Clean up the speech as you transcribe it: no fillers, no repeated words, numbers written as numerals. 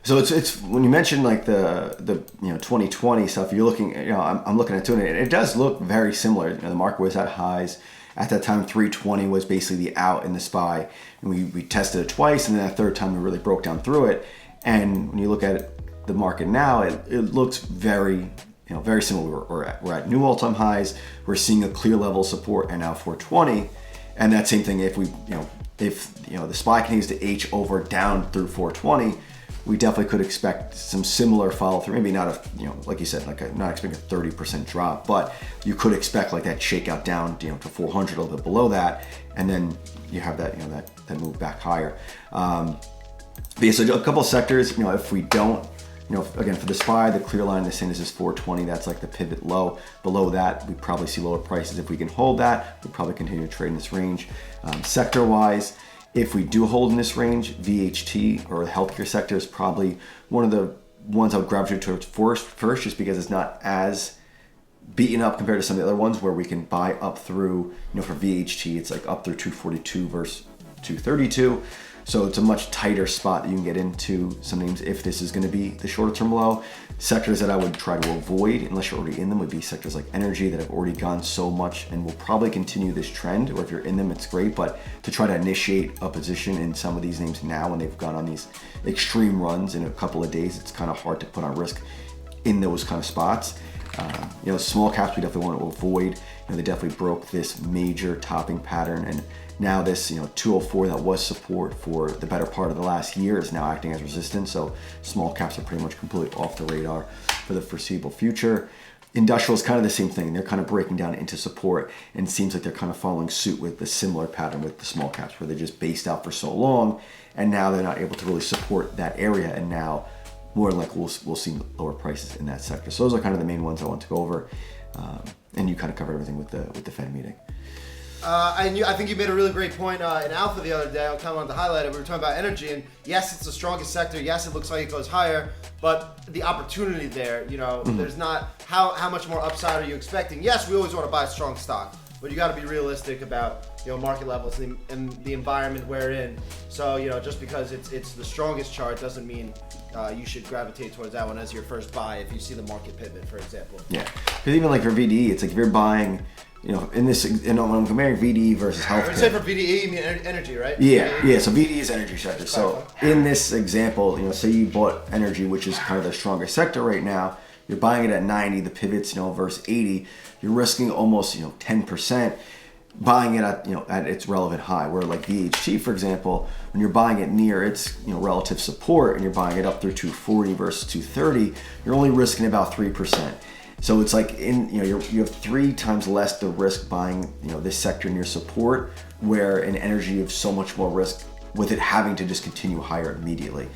So it's when you mentioned like the 2020 stuff, you're looking, I'm looking at it, and it does look very similar. The market was at highs. At that time, 320 was basically the out in the SPY, and we tested it twice, and then that third time we really broke down through it. And when you look at the market now, it looks very similar. We're at new all-time highs. We're seeing a clear level of support, and now 420, and that same thing. If the SPY continues to H over down through 420. We definitely could expect some similar follow through. Maybe not like you said, not expecting a 30% drop, but you could expect like that shakeout down, to 400, a little bit below that, and then you have that, that move back higher. But yeah, so a couple of sectors, if we don't, again for the SPY, the clear line in the sand is 420. That's like the pivot low. Below that, we probably see lower prices. If we can hold that, we'll probably continue to trade in this range. Sector wise. If we do hold in this range, VHT or the healthcare sector is probably one of the ones I would gravitate towards first, just because it's not as beaten up compared to some of the other ones where we can buy up through, for VHT, it's like up through 242 versus 232. So it's a much tighter spot that you can get into some names if this is going to be the shorter term low. Sectors that I would try to avoid, unless you're already in them, would be sectors like energy that have already gone so much and will probably continue this trend, or if you're in them, it's great, but to try to initiate a position in some of these names now when they've gone on these extreme runs in a couple of days, it's kind of hard to put on risk in those kind of spots. Small caps we definitely want to avoid. They definitely broke this major topping pattern, and now this 204 that was support for the better part of the last year is now acting as resistance. So small caps are pretty much completely off the radar for the foreseeable future. Industrial is kind of the same thing. They're kind of breaking down into support, and it seems like they're kind of following suit with the similar pattern with the small caps, where they just based out for so long, and now they're not able to really support that area, and now more than likely we'll see lower prices in that sector. So those are kind of the main ones I want to go over, and you kind of covered everything with the Fed meeting. I think you made a really great point in Alpha the other day. I kind of wanted to highlight it. We were talking about energy, and yes, it's the strongest sector. Yes, it looks like it goes higher, but the opportunity there, there's not how much more upside are you expecting? Yes, we always want to buy a strong stock, but you got to be realistic about market levels and the environment we're in. So just because it's the strongest chart doesn't mean you should gravitate towards that one as your first buy if you see the market pivot, for example. Yeah, because even like for VDE, it's like if you're buying. In this, when I'm comparing VDE versus healthcare. You say for VDE, you mean energy, right? Yeah. So VDE is energy sector. So in this example, say you bought energy, which is kind of the strongest sector right now. You're buying it at 90. The pivots, versus 80. You're risking almost, 10%. Buying it at its relevant high. Where like VHT, for example, when you're buying it near its relative support and you're buying it up through 240 versus 230, you're only risking about 3%. So it's like you have 3 times less the risk buying this sector near support, where in energy you have so much more risk with it having to just continue higher immediately.